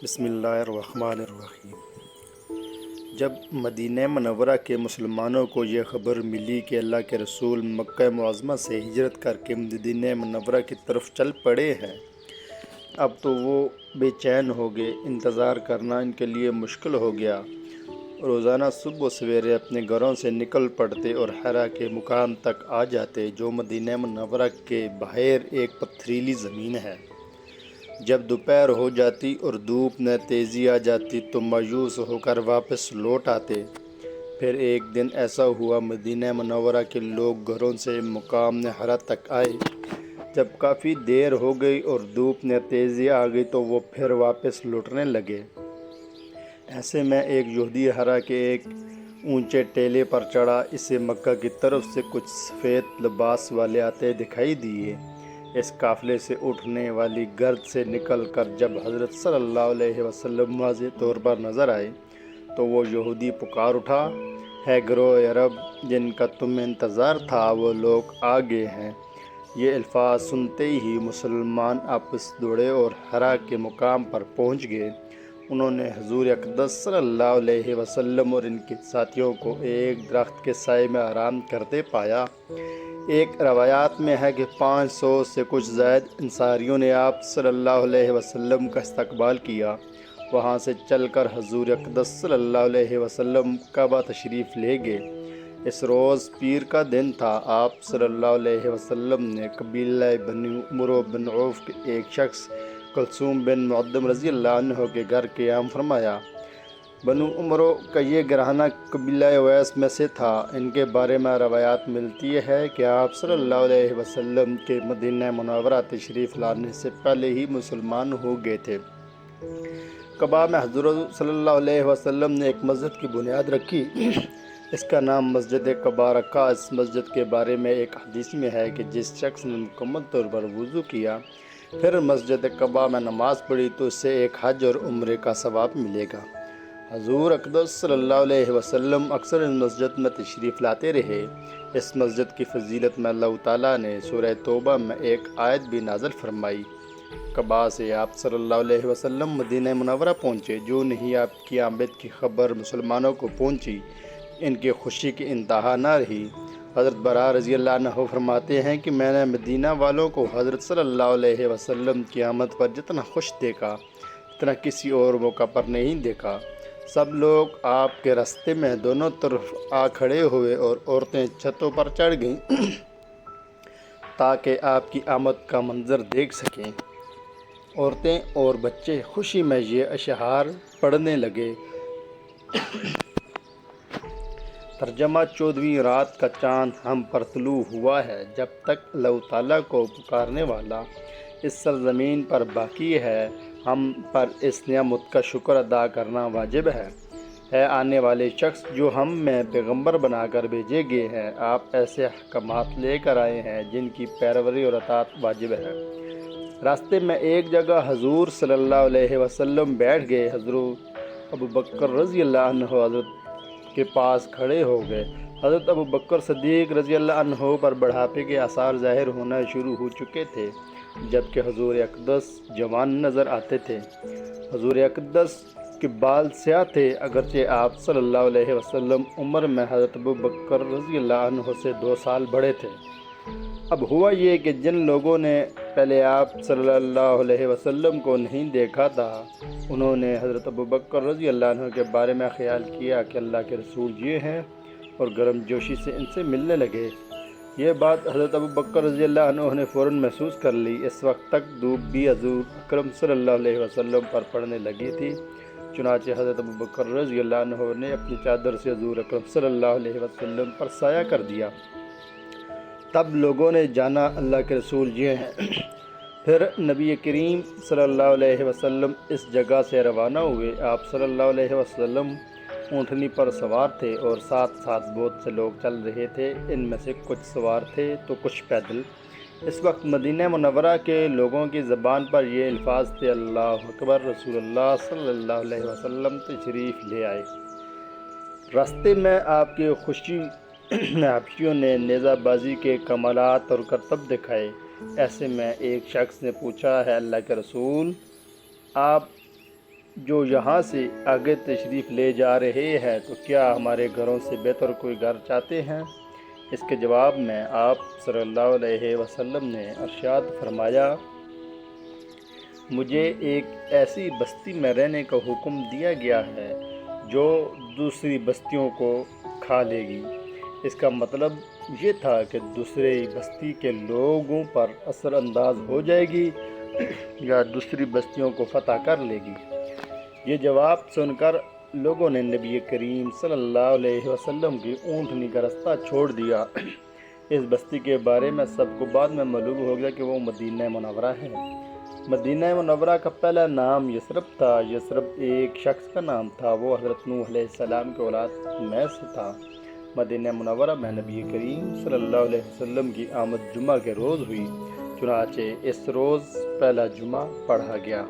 بسم اللہ الرحمن الرحیم۔ جب مدینہ منورہ کے مسلمانوں کو یہ خبر ملی کہ اللہ کے رسول مکہ معظمہ سے ہجرت کر کے مدینہ منورہ کی طرف چل پڑے ہیں، اب تو وہ بے چین ہو گئے۔ انتظار کرنا ان کے لیے مشکل ہو گیا۔ روزانہ صبح و سویرے اپنے گھروں سے نکل پڑتے اور حرا کے مقام تک آ جاتے، جو مدینہ منورہ کے باہر ایک پتھریلی زمین ہے۔ جب دوپہر ہو جاتی اور دھوپ میں تیزی آ جاتی تو مایوس ہو کر واپس لوٹ آتے۔ پھر ایک دن ایسا ہوا، مدینہ منورہ کے لوگ گھروں سے مقام حرا تک آئے۔ جب کافی دیر ہو گئی اور دھوپ میں تیزی آ گئی تو وہ پھر واپس لوٹنے لگے۔ ایسے میں ایک یہودی حرا کے ایک اونچے ٹیلے پر چڑھا۔ اسے مکہ کی طرف سے کچھ سفید لباس والے آتے دکھائی دیے۔ اس قافلے سے اٹھنے والی گرد سے نکل کر جب حضرت صلی اللہ علیہ وسلم واضح طور پر نظر آئے تو وہ یہودی پکار اٹھا، ہے گروہ عرب جن کا تمہیں انتظار تھا، وہ لوگ آ گئے ہیں۔ یہ الفاظ سنتے ہی مسلمان آپس دوڑے اور حرا کے مقام پر پہنچ گئے۔ انہوں نے حضور اقدس صلی اللہ علیہ وسلم اور ان کے ساتھیوں کو ایک درخت کے سائے میں آرام کرتے پایا۔ ایک روایات میں ہے کہ 500 سے کچھ زائد انصاریوں نے آپ صلی اللہ علیہ وسلم کا استقبال کیا۔ وہاں سے چل کر حضور اقدس صلی اللہ علیہ وسلم کعبہ تشریف لے گئے۔ اس روز پیر کا دن تھا۔ آپ صلی اللہ علیہ وسلم نے قبیلہ بنو عمرو بن عوف کے ایک شخص کلثوم بن معدم رضی اللہ عنہ کے گھر قیام فرمایا۔ بنو عمرو کا یہ گھرانہ قبیلہ اویس میں سے تھا۔ ان کے بارے میں روایات ملتی ہے کہ آپ صلی اللہ علیہ وسلم کے مدینہ منورہ تشریف لانے سے پہلے ہی مسلمان ہو گئے تھے۔ قباء میں حضور صلی اللہ علیہ وسلم نے ایک مسجد کی بنیاد رکھی۔ اس کا نام مسجد قباء رکھا۔ اس مسجد کے بارے میں ایک حدیث میں ہے کہ جس شخص نے مکمل طور پر وضو کیا پھر مسجد قباء میں نماز پڑھی تو اسے ایک حج اور عمرے کا ثواب ملے گا۔ حضور اقدس صلی اللہ علیہ وسلم اکثر اس مسجد میں تشریف لاتے رہے۔ اس مسجد کی فضیلت میں اللہ تعالیٰ نے سورہ توبہ میں ایک آیت بھی نازل فرمائی۔ قباء سے آپ صلی اللہ علیہ وسلم مدینہ منورہ پہنچے۔ جو نہیں آپ کی آمد کی خبر مسلمانوں کو پہنچی، ان کی خوشی کی انتہا نہ رہی۔ حضرت براء رضی اللہ عنہ فرماتے ہیں کہ میں نے مدینہ والوں کو حضرت صلی اللہ علیہ وسلم کی آمد پر جتنا خوش دیکھا اتنا کسی اور موقع پر نہیں دیکھا۔ سب لوگ آپ کے راستے میں دونوں طرف آ کھڑے ہوئے اور عورتیں چھتوں پر چڑھ گئیں تاکہ آپ کی آمد کا منظر دیکھ سکیں۔ عورتیں اور بچے خوشی میں یہ اشعار پڑھنے لگے۔ ترجمہ 14ویں رات کا چاند ہم پر طلوع ہوا ہے۔ جب تک اللہ تعالیٰ کو پکارنے والا اس سرزمین پر باقی ہے، ہم پر اس نعمت کا شکر ادا کرنا واجب ہے۔ اے آنے والے شخص جو ہم میں پیغمبر بنا کر بھیجے گئے ہیں، آپ ایسے احکامات لے کر آئے ہیں جن کی پیروی اور اطاعت واجب ہے۔ راستے میں ایک جگہ حضور صلی اللہ علیہ وسلم بیٹھ گئے۔ حضرت ابوبکر رضی اللہ عنہ حضرت کے پاس کھڑے ہو گئے۔ حضرت ابوبکر صدیق رضی اللہ عنہ پر بڑھاپے کے آثار ظاہر ہونا شروع ہو چکے تھے، جبکہ حضور اقدس جوان نظر آتے تھے۔ حضور اقدس کے بال سیاہ تھے، اگرچہ آپ صلی اللہ علیہ وسلم عمر میں حضرت ابوبکر رضی اللہ عنہ سے 2 سال بڑے تھے۔ اب ہوا یہ کہ جن لوگوں نے پہلے آپ صلی اللہ علیہ وسلم کو نہیں دیکھا تھا، انہوں نے حضرت ابوبکر رضی اللہ عنہ کے بارے میں خیال کیا کہ اللہ کے رسول یہ ہیں اور گرم جوشی سے ان سے ملنے لگے۔ یہ بات حضرت ابوبکر رضی اللہ عنہ نے فوراً محسوس کر لی۔ اس وقت تک دھوپ بھی حضور اکرم صلی اللہ علیہ وسلم پر پڑنے لگی تھی، چنانچہ حضرت ابوبکر رضی اللہ عنہ نے اپنی چادر سے حضور اکرم صلی اللہ علیہ وسلم پر سایہ کر دیا۔ تب لوگوں نے جانا اللہ کے رسول یہ ہیں۔ پھر نبی کریم صلی اللہ علیہ وسلم اس جگہ سے روانہ ہوئے۔ آپ صلی اللہ علیہ وسلم اونٹنی پر سوار تھے اور ساتھ ساتھ بہت سے لوگ چل رہے تھے۔ ان میں سے کچھ سوار تھے تو کچھ پیدل۔ اس وقت مدینہ منورہ کے لوگوں کی زبان پر یہ الفاظ تھے، اللہ اکبر، رسول اللہ صلی اللہ علیہ وسلم تشریف لے آئے۔ راستے میں آپ کی خوشی حبشیوں نے نیزہ بازی کے کمالات اور کرتب دکھائے۔ ایسے میں ایک شخص نے پوچھا، ہے اللہ کے رسول، آپ جو یہاں سے آگے تشریف لے جا رہے ہیں تو کیا ہمارے گھروں سے بہتر کوئی گھر چاہتے ہیں؟ اس کے جواب میں آپ صلی اللہ علیہ وسلم نے ارشاد فرمایا، مجھے ایک ایسی بستی میں رہنے کا حکم دیا گیا ہے جو دوسری بستیوں کو کھا لے گی۔ اس کا مطلب یہ تھا کہ دوسری بستی کے لوگوں پر اثر انداز ہو جائے گی یا دوسری بستیوں کو فتح کر لے گی۔ یہ جواب سن کر لوگوں نے نبی کریم صلی اللہ علیہ وسلم کی اونٹنی کا رستہ چھوڑ دیا۔ اس بستی کے بارے میں سب کو بعد میں معلوم ہو گیا کہ وہ مدینہ منورہ ہے۔ مدینہ منورہ کا پہلا نام یثرب تھا۔ یثرب ایک شخص کا نام تھا، وہ حضرت نوح علیہ السلام کے اولاد میں سے تھا۔ مدینہ منورہ میں نبی کریم صلی اللہ علیہ وسلم کی آمد جمعہ کے روز ہوئی، چنانچہ اس روز پہلا جمعہ پڑھا گیا۔